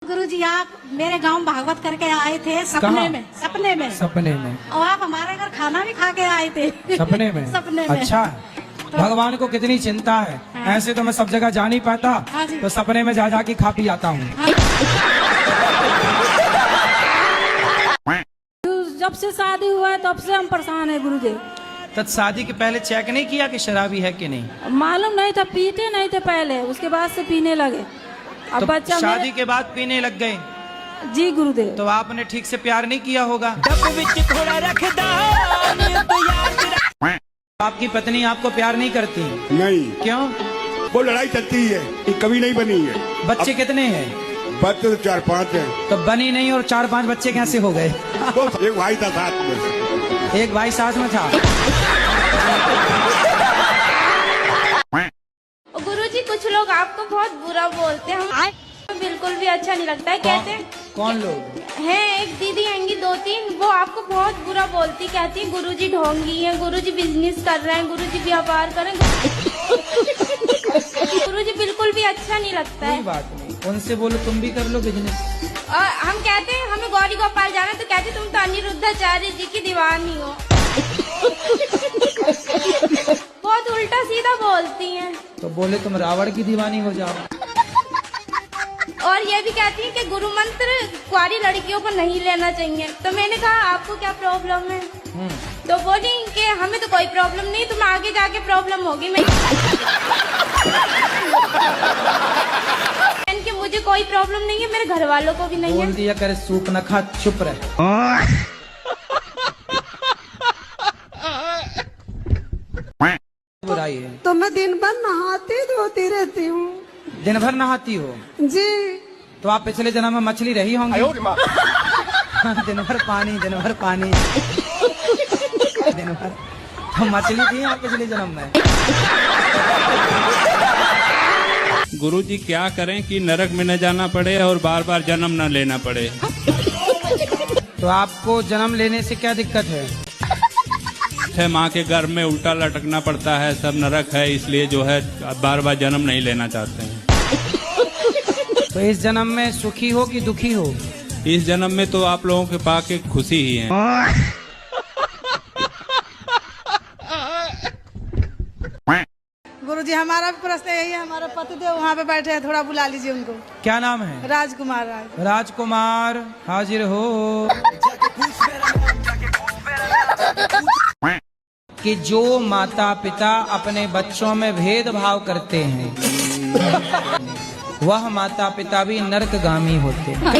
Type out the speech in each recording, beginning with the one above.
गुरुजी आप मेरे गांव भागवत करके आए थे सपने में। सपने में और आप हमारे घर खाना भी खा के आए थे सपने में। सपने में। अच्छा, भगवान को कितनी चिंता है। हाँ। ऐसे तो मैं सब जगह जा नहीं पाता, हाँ जी। तो सपने में जा के खा पी आता हूँ। जब से शादी हुआ है तब से हम परेशान है गुरुजी। तो शादी के पहले चेक नहीं किया कि शराबी है कि नहीं? मालूम नहीं था, पीते नहीं थे पहले, उसके बाद से पीने लगे। अब तो बच्चा शादी के बाद पीने लग गए, जी गुरुदेव। तो आपने ठीक से प्यार नहीं किया होगा। आपकी पत्नी आपको प्यार नहीं करती? नहीं। क्यों? वो लड़ाई चलती है, ये कभी नहीं बनी है। बच्चे कितने हैं? बच्चे तो 4-5 हैं। तो बनी नहीं और 4-5 बच्चे कैसे हो गए? वो एक भाई था साथ में। एक भाई साथ में था। गुरुजी कुछ लोग आपको बहुत बुरा बोलते हैं, बिल्कुल भी अच्छा नहीं लगता है। कहते हैं कौन लोग? हैं एक दीदी आएंगी 2-3, वो आपको बहुत बुरा बोलती, कहती है गुरुजी ढोंगी हैं, गुरुजी बिजनेस कर रहे हैं, गुरुजी व्यापार कर रहे हैं। गुरुजी बिल्कुल भी अच्छा नहीं लगता कोई है। बात नहीं, उनसे बोलो तुम भी कर लो बिजनेस। और हम कहते हैं हमें गौरी गोपाल जाना, तो कहते तुम तो अनिरुद्धाचार्य जी की दीवानी हो। बहुत उल्टा सीधा बोलती हैं। तो बोले तुम रावण की दीवानी हो जाओ। और ये भी कहती है कि गुरु मंत्र कुंवारी लड़कियों को नहीं लेना चाहिए। तो मैंने कहा आपको क्या प्रॉब्लम है? तो बोली कि हमें तो कोई प्रॉब्लम नहीं, तुम्हें आगे जाके प्रॉब्लम होगी। मैं कि मुझे कोई प्रॉब्लम नहीं है, मेरे घर वालों को भी नहीं बोल है। दिया करे सूप न खा, चुप रहे। बुराई है तो मैं दिन भर नहाती धोती रहती हूँ। दिन भर नहाती हो? जी। तो आप पिछले जन्म में मछली रही होंगी। दिन भर पानी, दिन भर पानी, दिन भर तो मछली थी आप पिछले जन्म में। गुरुजी क्या करें कि नरक में न जाना पड़े और बार बार जन्म न लेना पड़े। तो आपको जन्म लेने से क्या दिक्कत है? माँ के गर्भ में उल्टा लटकना पड़ता है, सब नरक है, इसलिए जो है बार बार जन्म नहीं लेना चाहते हैं। तो इस जन्म में सुखी हो कि दुखी हो? इस जन्म में तो आप लोगों के पास के खुशी ही है। गुरुजी हमारा भी प्रश्न यही है, हमारा पतिदेव वहाँ पे बैठे हैं, थोड़ा बुला लीजिए उनको। क्या नाम है? राजकुमार। राजकुमार हाजिर हो। कि जो माता पिता अपने बच्चों में भेदभाव करते हैं, वह माता पिता भी नरकगामी होते हैं।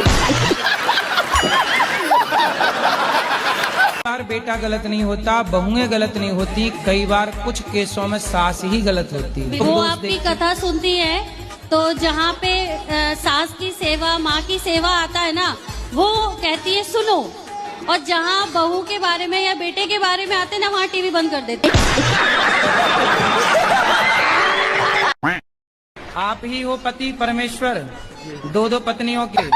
बार बेटा गलत नहीं होता, बहुएं गलत नहीं होती, कई बार कुछ केसों में सास ही गलत होती है। वो आपकी कथा सुनती है तो जहाँ पे सास की सेवा, माँ की सेवा आता है ना, वो कहती है सुनो, और जहाँ बहू के बारे में या बेटे के बारे में आते ना, वहाँ टीवी बंद कर देते। आप ही हो पति परमेश्वर, 2 पत्नियों के।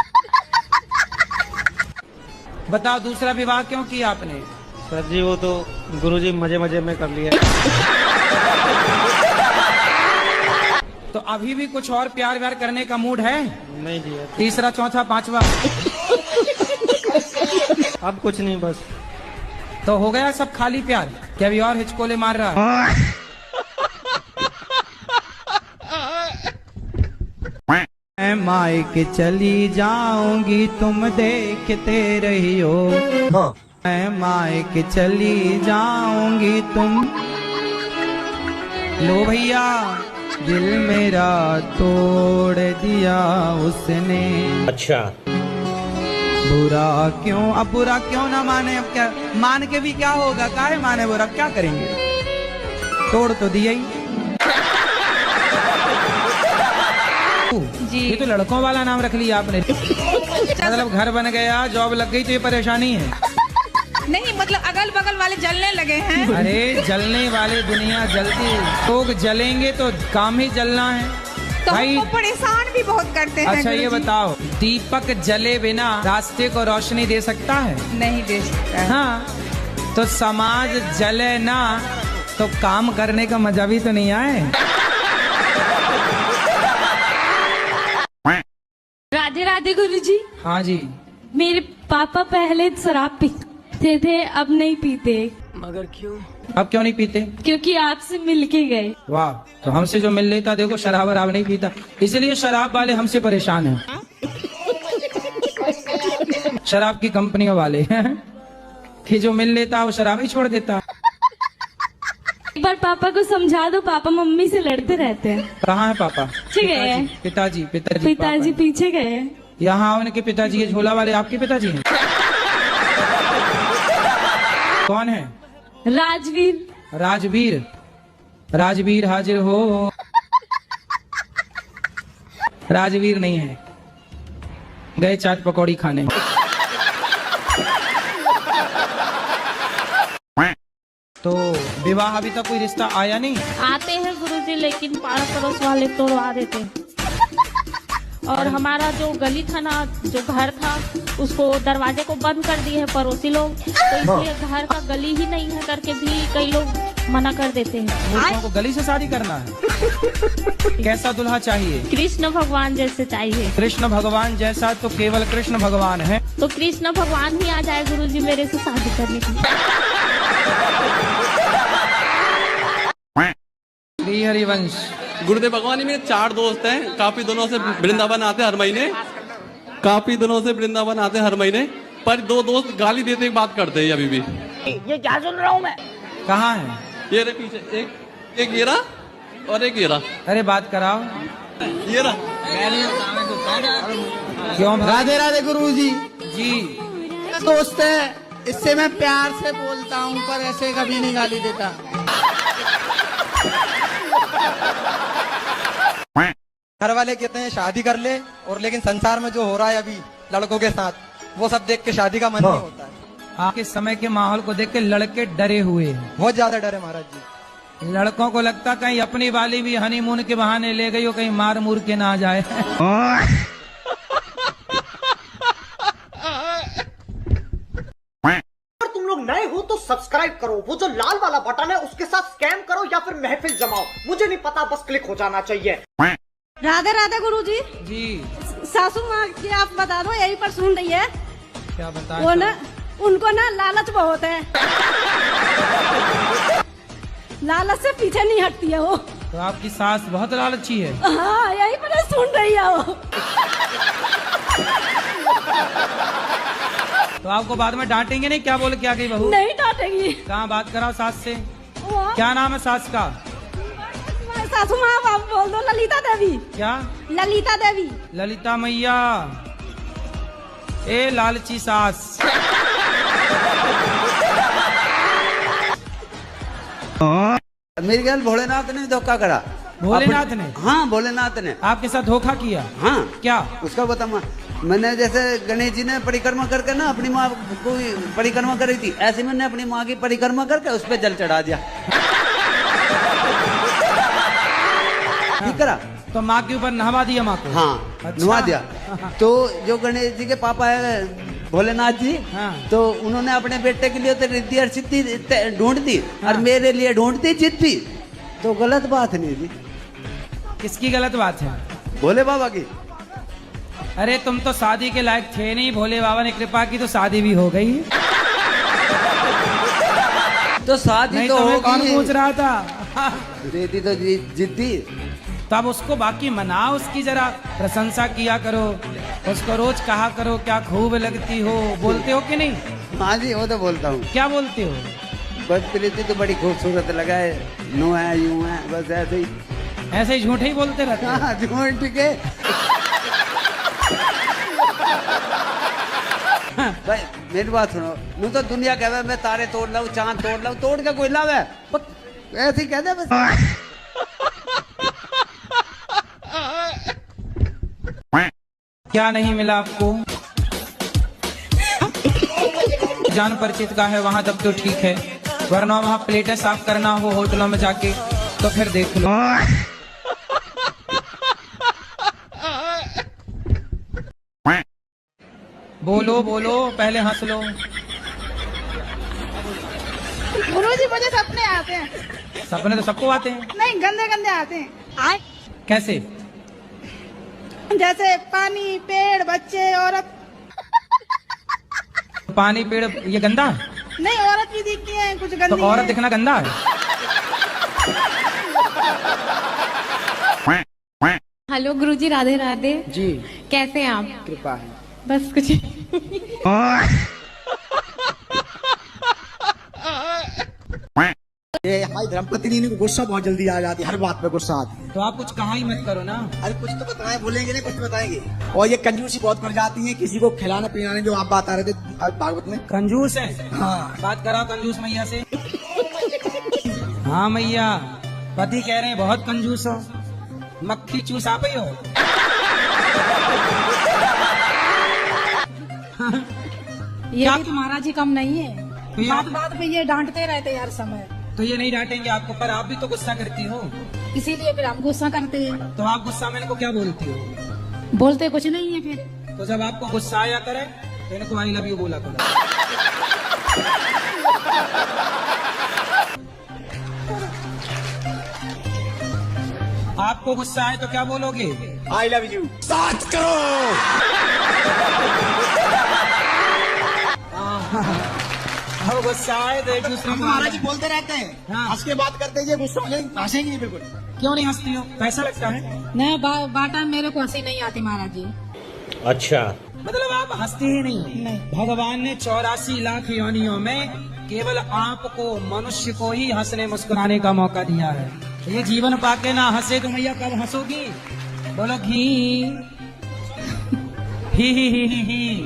बताओ दूसरा विवाह क्यों किया आपने? सर जी वो तो गुरुजी मजे मजे में कर लिया। तो अभी भी कुछ और प्यार व्यार करने का मूड है? नहीं जी। तीसरा, चौथा, पांचवा? अब कुछ नहीं, बस। तो हो गया सब खाली प्यार? क्या अभी और हिचकोले मार रहा है? मैं मायके चली जाऊंगी तुम देखते रहियो। मैं मायके चली जाऊंगी तुम। लो भैया, दिल मेरा तोड़ दिया उसने। अच्छा। बुरा क्यों? अब बुरा क्यों ना माने? अब क्या मान के भी क्या होगा? काहे माने बुरा? क्या करेंगे? तोड़ तो दिया ही। जी। ये तो लड़कों वाला नाम रख लिया आपने। मतलब घर बन गया, जॉब लग गई तो ये परेशानी है? नहीं, मतलब अगल बगल वाले जलने लगे हैं। अरे जलने वाले दुनिया जलती, लोग जलेंगे तो काम ही जलना है तो भाई। हमको परेशान भी बहुत करते हैं। अच्छा ये गुरुजी। बताओ, दीपक जले बिना रास्ते को रोशनी दे सकता है? नहीं दे सकता। हाँ, तो समाज जले ना तो काम करने का मजा भी तो नहीं आए। राधे राधे गुरुजी। हाँ जी। मेरे पापा पहले शराब पीते थे, अब नहीं पीते। मगर क्यों? अब क्यों नहीं पीते? क्योंकि आपसे मिल के गए। वाह, तो हमसे जो मिल लेता, देखो शराब वराब नहीं पीता, इसलिए शराब वाले हमसे परेशान हैं। शराब की कंपनियों वाले कि जो मिल लेता वो शराब ही छोड़ देता। एक बार पापा को समझा दो, पापा मम्मी से लड़ते रहते हैं। कहाँ है पापा? पीछे गए हैं। पिताजी पिताजी पीछे गए हैं। यहाँ उनके पिताजी ये झोला वाले आपके पिताजी हैं? कौन है? राजवीर। राजवीर। राजवीर हाजिर हो। राजवीर नहीं है, गए चाट पकौड़ी खाने। तो विवाह अभी तक कोई रिश्ता आया नहीं? आते हैं गुरुजी, लेकिन पाड़ोस पड़ोस वाले तोड़वा देते हैं। और हमारा जो गली था ना, जो घर था, उसको दरवाजे को बंद कर दिए हैं पड़ोसी लोग, तो इसलिए घर का गली ही नहीं है करके भी कई लोग मना कर देते हैं। मूर्खों को गली से शादी करना है? कैसा दुल्हा चाहिए? कृष्ण भगवान जैसे चाहिए। कृष्ण भगवान जैसा तो केवल कृष्ण भगवान है। तो कृष्ण भगवान ही आ जाए गुरुजी मेरे से शादी करने की। श्री हरिवंश। गुरुदेव भगवान जी, मेरे 4 दोस्त हैं, काफी दिनों से वृंदावन आते हर महीने, काफी दिनों से वृंदावन आते हर महीने, पर 2 दोस्त गाली देते बात करते हैं अभी भी। ये क्या सुन रहा हूँ मैं? कहाँ है? ये रहे पीछे, एक ये रहा और एक ये रहा। अरे बात कराओ। ये रहा। क्यों? राधे राधे गुरुजी जी। दोस्त है, इससे मैं प्यार से बोलता हूँ, पर ऐसे कभी नहीं गाली देता। घर वाले कहते हैं शादी कर ले, और लेकिन संसार में जो हो रहा है अभी लड़कों के साथ, वो सब देख के शादी का मन नहीं होता है। आपके समय के माहौल को देख के लड़के डरे हुए हैं, बहुत ज्यादा डरे महाराज जी। लड़कों को लगता कहीं अपनी वाली भी हनीमून के बहाने ले गई हो, कहीं मार मूर के ना जाए। अगर तुम लोग नए हो तो सब्सक्राइब करो, वो जो लाल वाला बटन है उसके साथ स्कैम करो या फिर महफिल जमाओ, मुझे नहीं पता, बस क्लिक हो जाना चाहिए। राधे राधे गुरुजी। जी। सासू माँ की आप बता दो, यही पर सुन रही है। क्या बता? वो ना, उनको ना लालच बहुत है। लालच से पीछे नहीं हटती है वो। तो आपकी सास बहुत लालची है? हाँ, यही पर सुन रही है वो। तो आपको बाद में डांटेंगे नहीं? क्या बोल के आ गई बहू? नहीं डांटेंगी। कहाँ बात कराओ सास से। क्या नाम है सास का? सासू माँ, आप बोल दो ललिता देवी। क्या? ललिता देवी। ललिता मैया। ए लालची सास। मेरी ख्याल भोलेनाथ ने धोखा करा। भोलेनाथ ने? हाँ, भोलेनाथ ने आपके साथ धोखा किया? हाँ। क्या? उसका बता। मैंने जैसे गणेश जी ने परिक्रमा करके ना अपनी माँ को परिक्रमा करी थी, ऐसे मैंने अपनी माँ की परिक्रमा करके उस पर जल चढ़ा दिया। ठीक करा। तो माँ के ऊपर नहवा दिया माँ को? हाँ, अच्छा। नहवा दिया। तो जो गणेश जी के पापा है भोलेनाथ जी, हाँ। तो उन्होंने अपने बेटे के लिए तो रिद्धि और सिद्धि ढूंढती, और मेरे लिए ढूंढती चिट्ठी। तो गलत बात नहीं थी। किसकी गलत बात है? भोले बाबा की। अरे तुम तो शादी के लायक थे नहीं, भोले बाबा ने कृपा की तो शादी भी हो गई। तो शादी नहीं तो तो मैं होगी। कौन पूछ रहा था? रेती तो जिद्दी। तब उसको बाकी मनाओ, उसकी जरा प्रशंसा किया करो, उसको रोज कहा करो क्या खूब लगती हो। बोलते हो कि नहीं? हाँ जी, वो तो बोलता हूँ। क्या बोलते हो? बस प्रीति तो बड़ी खूबसूरत लगा है, नो है, यूं है, बस ऐसे ही। ऐसे ही झूठे ही बोलते रहते हो? हाँ, झूठ के। भाई मेरी बात सुनो, नू तो दुनिया कहवे मैं तारे तोड़ लाऊं, चांद तोड़ लाऊं, तोड़ के कोई लावे, ऐसे ही कहते बस। क्या नहीं मिला आपको? जान परिचित का है वहां तब तो ठीक है, वरना वहां प्लेटें साफ करना हो होटलों में जाके तो फिर देख लो। बोलो बोलो, पहले हंस लो। गुरुजी मुझे सपने आते हैं। सपने तो सबको आते हैं। नहीं, गंदे गंदे आते हैं। कैसे? जैसे पानी, पेड़, बच्चे, औरत। पानी पेड़ ये गंदा है? नहीं, औरत भी दिखती है, कुछ गंदी तो औरत है। दिखना गंदा है? हेलो गुरुजी, राधे राधे जी। कैसे हैं आप? कृपा है। बस कुछ ये हमारी धर्मपत्नी को गुस्सा बहुत जल्दी आ जाती है, हर बात पे गुस्सा आती है। तो आप कुछ कहा ही मत करो ना। अरे कुछ तो बताए, बोलेंगे नहीं, कुछ तो बताएंगे। और ये कंजूसी बहुत कर जाती है, किसी को खिलाने पिलाने, जो आप बात आ रहे थे आज भागवत में। कंजूस है? हाँ। बात कराओ कंजूस मैया से। हाँ मैया, पति कह रहे हैं बहुत कंजूस हो, मक्खी चूस आप ही हो। ये भी तो महाराज जी कम नहीं है, बात बात पे ये डांटते रहते हर समय। तो ये नहीं डांटेंगे आपको, पर आप भी तो गुस्सा करती हो। इसीलिए फिर हम गुस्सा करते हैं। तो आप गुस्सा में इनको क्या बोलती हो? बोलते कुछ नहीं है फिर। तो जब आपको गुस्सा आया करे तो इनको आई लव यू बोला करो। आपको गुस्सा आए तो क्या बोलोगे? I love you. बात करो। अब गुस्सा आए तो एक दूसरे को महाराज जी बोलते रहते हैं, हाँ। हंस के बात करते हैं, गुस्सा हंसेंगे नहीं बिल्कुल। क्यों नहीं हंसती हो? पैसा लगता है? नहीं, बाटा मेरे को हंसी नहीं आती महाराज जी। अच्छा, मतलब आप हंसती ही नहीं? भगवान ने 84 लाख योनियों में केवल आपको, मनुष्य को ही हंसने मुस्कुराने का मौका दिया है। ये जीवन पाके ना हंसे तो मैया कब हंसोगी? बोलो घी ही।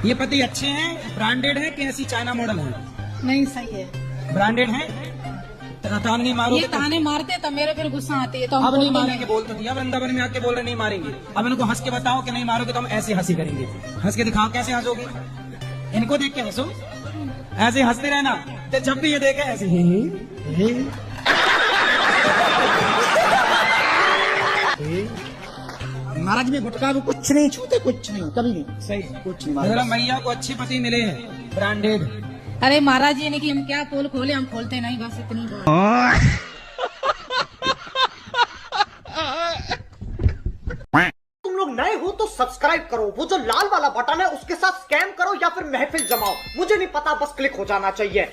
ये पति अच्छे हैं, ब्रांडेड है कि ऐसी चाइना मॉडल है? नहीं, सही है, ब्रांडेड है। तान नहीं मारो। ये ताने मारते तो मेरे फिर गुस्सा आती है, तो अब नहीं मारेंगे, बोल तो दिया वृंदावन में आके बोल रहे नहीं मारेंगे। अब इनको हंस के बताओ कि नहीं मारोगे तो हम ऐसे हंसी करेंगे। हंस के दिखाओ कैसे हंसोगे? इनको देख के हंसो, ऐसे हंसते रहना। तो जब भी ये देखे ऐसे महाराज में गुटखा भी कुछ नहीं छूते, कुछ नहीं, कभी नहीं। सही, कुछ नहीं। मतलब मैया को अच्छे पति मिले हैं, ब्रांडेड। अरे महाराज जी ने कि हम क्या पोल खोले, हम खोलते नहीं, बस इतनी बात। तुम लोग नए हो तो सब्सक्राइब करो, वो जो लाल वाला बटन है उसके साथ स्कैम करो या फिर महफिल जमाओ, मुझे नहीं पता, बस क्लिक हो जाना चाहिए।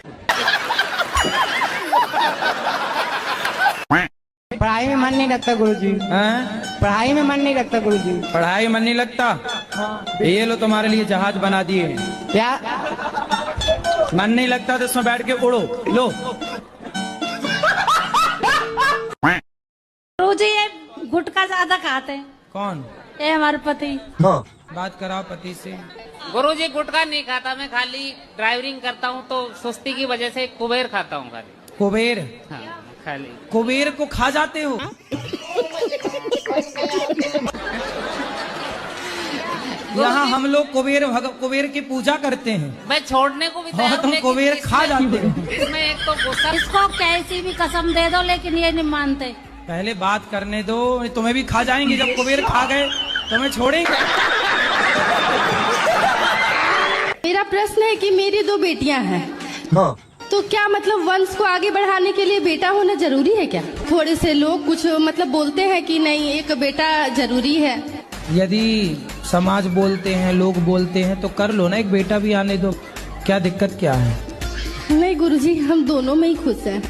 पढ़ाई में मन नहीं लगता गुरुजी। पढ़ाई में मन नहीं लगता गुरुजी। पढ़ाई मन नहीं लगता? ये लो तुम्हारे लिए जहाज बना दिए। क्या मन नहीं लगता तो इसमें बैठ के उड़ो। लो गुरुजी, ये गुटखा ज्यादा खाते हैं। कौन? ये हमारे पति। बात कराओ पति से। गुरुजी गुटखा नहीं खाता, मैं खाली ड्राइवरिंग करता हूँ तो सुस्ती की वजह से कुबेर खाता हूँ खाली। कुबेर? हाँ, खाली कुबेर को खा जाते हो? यहाँ हम लोग कुबेर की पूजा करते हैं। मैं छोड़ने को भी तैयार, तुम लेकिन कुबेर खा जाते हो। इसमें एक तो गुस्सा। इसको कैसी भी कसम दे दो लेकिन ये नहीं मानते। पहले बात करने दो, तुम्हें भी खा जाएंगे। जब कुबेर खा गए तुम्हें छोड़ेंगे? मेरा प्रश्न है कि मेरी 2 बेटियां हैं, तो क्या मतलब वंश को आगे बढ़ाने के लिए बेटा होना जरूरी है क्या? थोड़े से लोग कुछ मतलब बोलते हैं कि नहीं, एक बेटा जरूरी है। यदि समाज बोलते हैं, लोग बोलते हैं तो कर लो ना, एक बेटा भी आने दो, क्या दिक्कत क्या है? नहीं गुरुजी, हम दोनों में ही खुश हैं।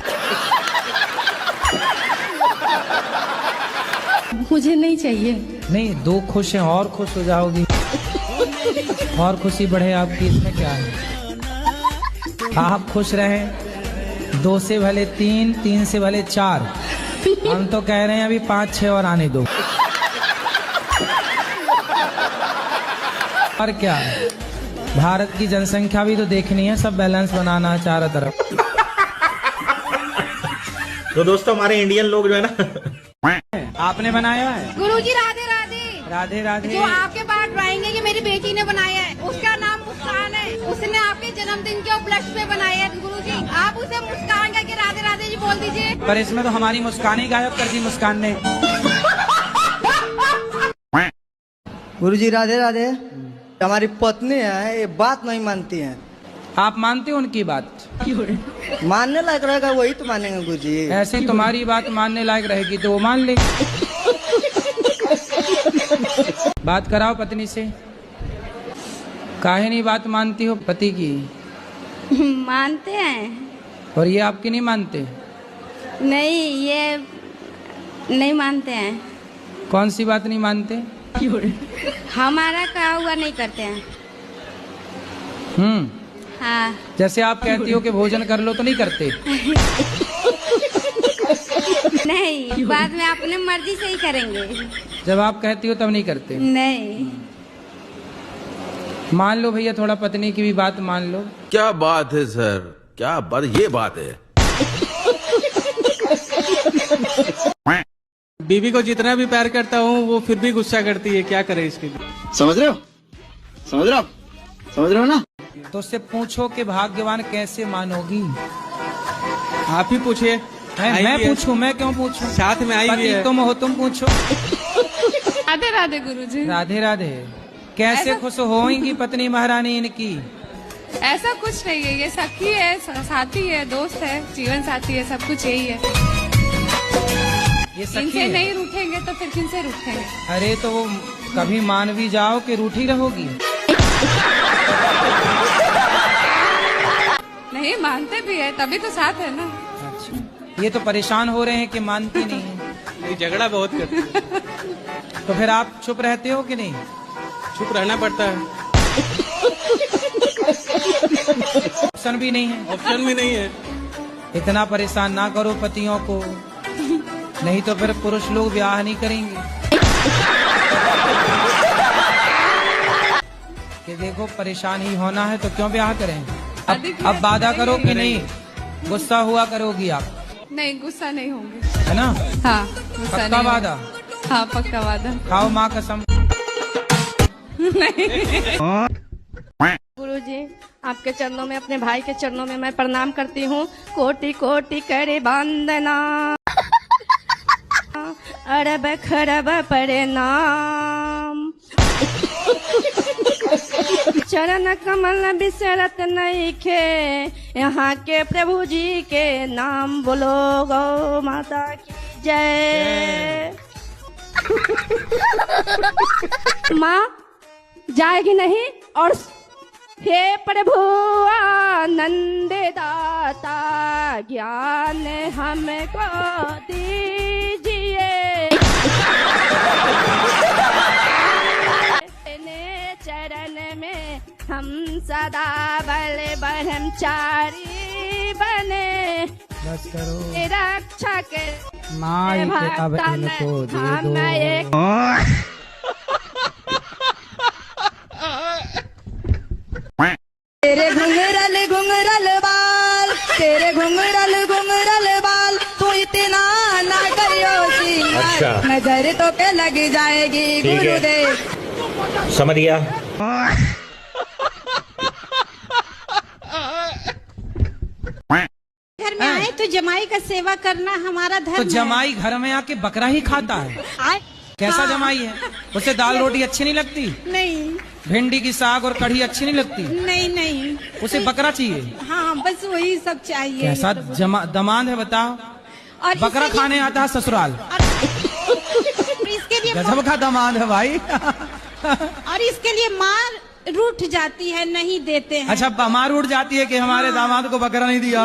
मुझे नहीं चाहिए। नहीं, 2 खुश हैं और खुश हो जाओगी। और खुशी बढ़े आपकी, इसमें क्या है? आप खुश रहें, 2 से भले 3, 3 से भले 4। हम तो कह रहे हैं अभी 5-6 और आने दो। और क्या है, भारत की जनसंख्या भी तो देखनी है, सब बैलेंस बनाना है चारों तरफ। तो दोस्तों, हमारे इंडियन लोग जो है ना, आपने बनाया है? गुरुजी राधे राधे। राधे राधे। जो आपके पास ड्राइंग है कि मेरी बेटी ने बनाया है, उसका नाम मुस्कान है, उसने आपके जन्मदिन के उपलक्ष्य में बनाया है। गुरुजी, आप उसे मुस्कान करके राधे राधे जी बोल दीजिए। पर इसमें तो हमारी मुस्कान ही गायब कर दी मुस्कान ने। गुरुजी राधे राधे। हमारी पत्नी है, ये बात नहीं मानती है। आप मानते हो उनकी बात? मानने लायक रहेगा वही तो मानेंगे गुरुजी। ऐसे ही तुम्हारी बात मानने लायक रहेगी तो वो मान ले। बात कराओ पत्नी से। काहे नहीं बात मानती हो पति की? मानते हैं। और ये आपकी नहीं मानते? नहीं, ये नहीं मानते हैं। कौन सी बात नहीं मानते? हमारा कहा हुआ नहीं करते हैं। हाँ। जैसे आप कहती हो कि भोजन कर लो तो नहीं करते? नहीं, बाद में अपने मर्जी से ही करेंगे। जब आप कहती हो तब नहीं करते? नहीं। मान लो भैया, थोड़ा पत्नी की भी बात मान लो। क्या बात है सर, क्या बात, ये बात है। बीवी को जितना भी प्यार करता हूँ वो फिर भी गुस्सा करती है, क्या करे इसके लिए? समझ रहे हो? समझ रहे हो? समझ रहे हो ना? तो उससे पूछो कि भाग्यवान कैसे मानोगी? आप ही पूछिए। मैं पूछूं? मैं क्यों पूछूं? साथ में आई हुई है। तुम हो, तुम पूछो। राधे राधे गुरुजी। राधे राधे। कैसे खुश होंगी पत्नी महारानी इनकी? ऐसा कुछ नहीं है, ये सखी है, साथी है, दोस्त है, जीवन साथी है, सब कुछ यही है। ये सखी इनसे है? नहीं रूठेंगे तो फिर किनसे रूठेंगे? अरे तो वो कभी मान भी जाओ कि रूठी रहोगी? नहीं, मानते भी है तभी तो साथ है ना। अच्छा, ये तो परेशान हो रहे हैं कि मानती नहीं है। नहीं, झगड़ा बहुत करती है। तो फिर आप चुप रहते हो कि नहीं? चुप रहना पड़ता है। ऑप्शन भी नहीं है? ऑप्शन भी नहीं है। इतना परेशान ना करो पतियों को, नहीं तो फिर पुरुष लोग ब्याह नहीं करेंगे। कि देखो परेशान ही होना है तो क्यों ब्याह करें? अब वादा करो कि नहीं गुस्सा हुआ करोगी आप? नहीं, गुस्सा नहीं होंगे, है ना? हाँ, गुस्सा पक्का नहीं वादा? हाँ, पक्का वादा। खाओ माँ कसम। गुरुजी, आपके चरणों में, अपने भाई के चरणों में मैं प्रणाम करती हूँ। कोटि कोटि करे वंदना, अरब खरब प्रणाम। चरण कमल बिसरत नहीं खे, यहाँ के प्रभु जी के नाम बोलो, गौ माता की जय। माँ जाएगी नहीं? और हे प्रभु आनंद दाता, ज्ञान हमको दीजिए। तेरे चरण में हम सदा बल ब्रह्मचारी बने, बस करो। रक्षा के माँ अब इनको दे दो। तेरे घुंघरल घुंघरल बाल, तेरे घुंघरल घुंघरल बाल, तू इतना ना करियो श्रीमान। अच्छा। नजर तो पे लग जाएगी ठीक है। गुरुदेव। समझ गया। घर में आए तो जमाई का सेवा करना हमारा धर्म तो है। जमाई घर में आके बकरा ही खाता है? कैसा जमाई है? उसे दाल रोटी अच्छी नहीं लगती? नहीं भिंडी की साग और कढ़ी अच्छी नहीं लगती? नहीं नहीं, उसे बकरा चाहिए? हाँ बस वही सब चाहिए। कैसा दमाद है बताओ? और बकरा खाने आता है ससुराल। इसके लिए गजब का दमाद है भाई। और इसके लिए मार रूठ जाती है, नहीं देते हैं। अच्छा, हमार उठ जाती है कि हमारे दामाद को बकरा नहीं दिया।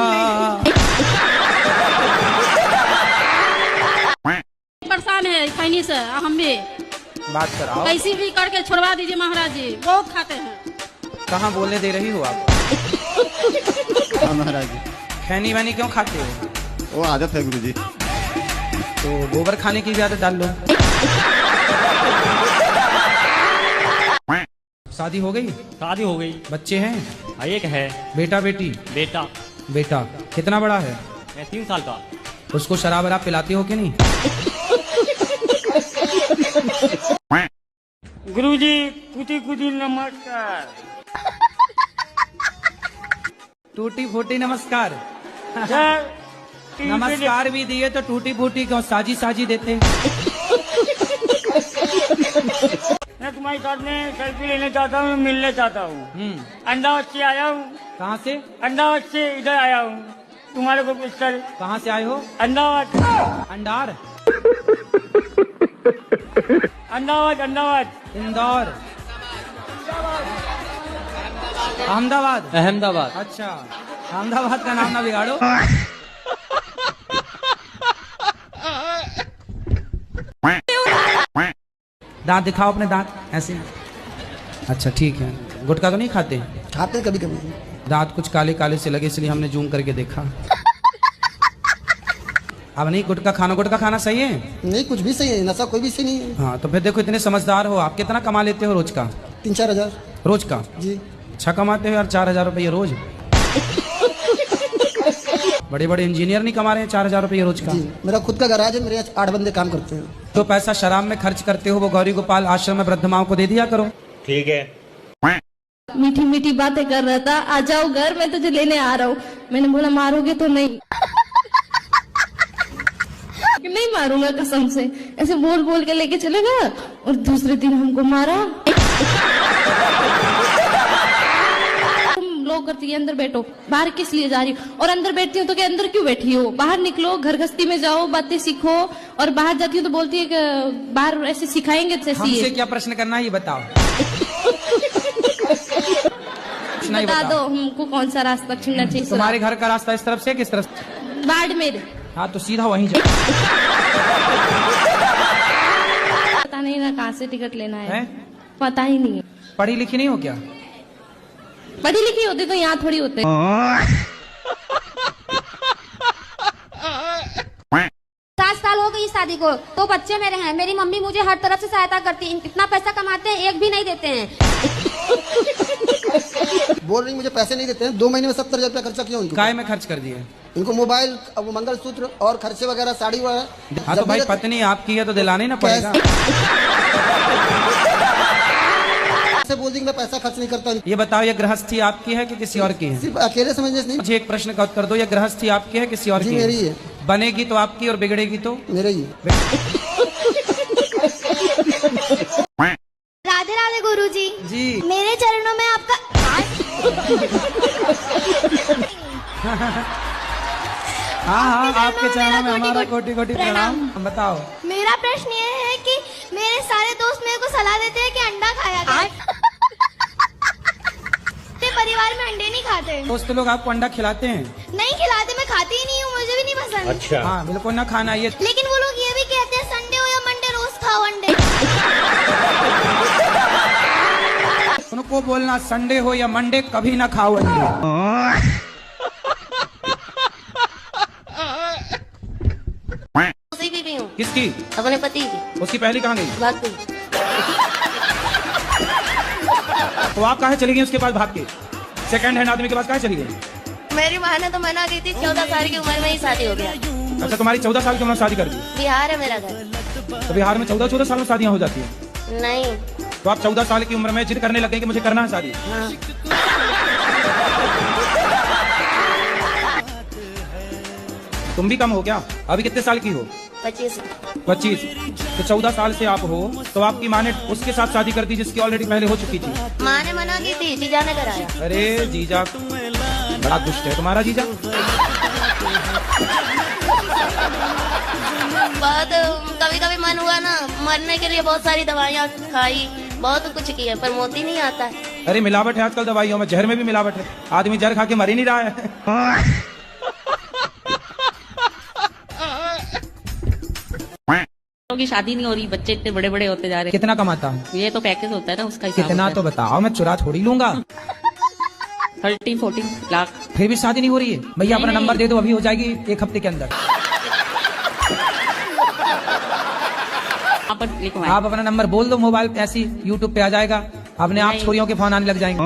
परेशान है खैनी से, हम भी बात कराओ। कैसी भी करके छुड़वा दीजिए महाराज जी, बहुत खाते हैं। कहाँ बोलने दे रही हो आप? हाँ महाराज जी। खैनी वैनी क्यों खाते हो? वो आदत है गुरुजी। तो गोबर खाने की भी आदत डाल लो। शादी हो गई? शादी हो गई। बच्चे हैं? एक है। बेटा बेटी? बेटा। बेटा कितना बड़ा है? 3 साल का। उसको शराब वराब पिलाते हो कि नहीं? गुरुजी कुटी कुटी नमस्कार। टूटी फूटी नमस्कार। नमस्कार भी दिए तो टूटी फूटी क्यों साजी साजी देते? मैं तुम्हारी साथ में सेल्फी लेने चाहता हूँ, मिलने चाहता हूँ। अंडा बच्ची आया हूँ, कहाँ से? अहमदाबाद से इधर आया हूँ तुम्हारे को पुष्कर। कहाँ से आए हो? अहमदाबाद। अंडार? अहमदाबाद। इंदौर? अहमदाबाद? अहमदाबाद। अच्छा, अहमदाबाद का नाम ना बिगाड़ो। दांत दिखाओ अपने दांत ऐसे। अच्छा ठीक है, गुटखा तो नहीं खाते? खाते कभी कभी। दांत कुछ काले काले से लगे इसलिए हमने जूम करके देखा। अब नहीं गुटखा खाना सही है? नहीं, कुछ भी सही है, नशा कोई भी सही नहीं है। हाँ तो फिर देखो, इतने समझदार हो आप, कितना कमा लेते हो रोज का? 3-4 हजार रोज का? जी। अच्छा कमाते हो यार, 4,000 रुपये रोज। बड़े बड़े इंजीनियर नहीं कमा रहे हैं 4,000 रुपये रोज का? जी, मेरा खुद का गैराज है, मेरे यहाँ 8 बंदे काम करते हैं। तो पैसा शराब में खर्च करते हो वो गौरी गोपाल आश्रम में वृद्ध माओं को दे दिया करो। ठीक है। मीठी मीठी बातें कर रहा था, आ जाओ घर, मैं तुझे लेने आ रहा हूँ। मैंने बोला मारोगे तो नहीं? नहीं मारूंगा कसम से। ऐसे बोल बोल के लेके चले गया और दूसरे दिन हमको मारा। तुम लोग करती है अंदर बैठो, बाहर किस लिए जा रही हो? और अंदर बैठती हो तो क्या अंदर क्यों बैठी हो? बाहर निकलो, घर गृहस्थी में जाओ, बातें सीखो। और बाहर जाती हो तो बोलती है कि बाहर ऐसे सिखाएंगे तो हमसे क्या प्रश्न करना है ये बताओ। बता दो हमको कौन सा रास्ता चुनना चाहिए? तुम्हारे घर का रास्ता इस तरफ से किस तरफ से? बाड़मेर। हाँ तो सीधा वहीं जाओ। पता नहीं ना कहाँ से टिकट लेना है, पता ही नहीं है। पढ़ी लिखी नहीं हो क्या? पढ़ी लिखी होती तो यहाँ थोड़ी होते। 7 साल हो गई शादी को, तो बच्चे मेरे हैं। मेरी मम्मी मुझे हर तरफ से सहायता करती है। इतना पैसा कमाते हैं, एक भी नहीं देते हैं। बोल रही मुझे पैसे नहीं देते हैं। 2 महीने में 70,000 रुपया खर्चा किया उनको। काय में खर्च कर दिए? इनको मोबाइल, वो मंगलसूत्र और खर्चे वगैरह, साड़ी वगैरह। हाँ तो भाई पत्नी आपकी है तो दिलाने ना पड़ेगा। से बोल दी मैं पैसा खर्च नहीं करता। ये बताओ, ये गृहस्थी आपकी है कि किसी और की है? सिर्फ अकेले समझने से नहीं। मुझे एक प्रश्न का उत्तर दो, ये गृहस्थी आपकी है किसी और की? मेरी है। बनेगी तो आपकी और बिगड़ेगी तो मेरे ही। राधे राधे गुरुजी। जी। मेरे चरणों में आपका हाँ, आपके चरणों में हमारा कोटि कोटि प्रणाम। बताओ। मेरा प्रश्न ये है कि मेरे सारे दोस्त मेरे को सलाह देते हैं कि अंडा खाया कर। परिवार में अंडे नहीं खाते। दोस्त लोग आपको अंडा खिलाते हैं? नहीं खिलाते, मैं खाती ही नहीं हूँ, मुझे भी नहीं पसंद। अच्छा। हाँ बिल्कुल ना खाना ये। लेकिन वो लोग ये भी कहते हैं संडे हो या मंडे रोज खाओ अंडे। उनको बोलना संडे हो या मंडे कभी ना खाओ अंडे। किसकी? अपने पति की। उसकी पहली कहाँ गई? भाग गई। तो आप कहाँ चली गई उसके पास भाग के? सेकंड हैंड आदमी के पास कहाँ चली गई? मेरी माँ ने तो मना की थी, 14 साल की उम्र में ही शादी हो गया। अच्छा, तुम्हारी 14 साल की उम्र में शादी कर दी? बिहार है मेरा घर। तो बिहार में 14 साल में शादियाँ हो जाती है? नहीं। तो आप 14 साल की उम्र में जिद करने लगे कि मुझे करना है शादी? हाँ। तुम भी कम हो क्या? अभी कितने साल की हो? 25। तो 14 साल से आप हो, तो आपकी माँ ने उसके साथ शादी कर दी जिसकी ऑलरेडी पहले हो चुकी थी? माँ ने मना की थी, जीजा ने कराया। अरे जीजा बड़ा दुष्ट है तुम्हारा जीजा। बहुत कभी कभी मन हुआ ना, मरने के लिए बहुत सारी दवाइयाँ खाई, बहुत कुछ किया, पर मोती नहीं आता है। अरे मिलावट है आजकल दवाइयों में, जहर में भी मिलावट है। आदमी जहर खा के मर ही नहीं रहा है। की शादी नहीं हो रही, बच्चे इतने बड़े बड़े होते जा रहे। कितना कमाता हूँ? ये तो पैकेज होता है ना, उसका हिसाब कितना तो बताओ, मैं चुरा थोड़ी लूंगा। 13-14 लाख। फिर भी शादी नहीं हो रही है? भैया अपना नंबर दे दो, अभी हो जाएगी 1 हफ्ते के अंदर। आप अपना नंबर बोल दो, मोबाइल पे ऐसी यूट्यूब पे आ जाएगा, अपने आप छोरियों के फोन आने लग जाएंगे।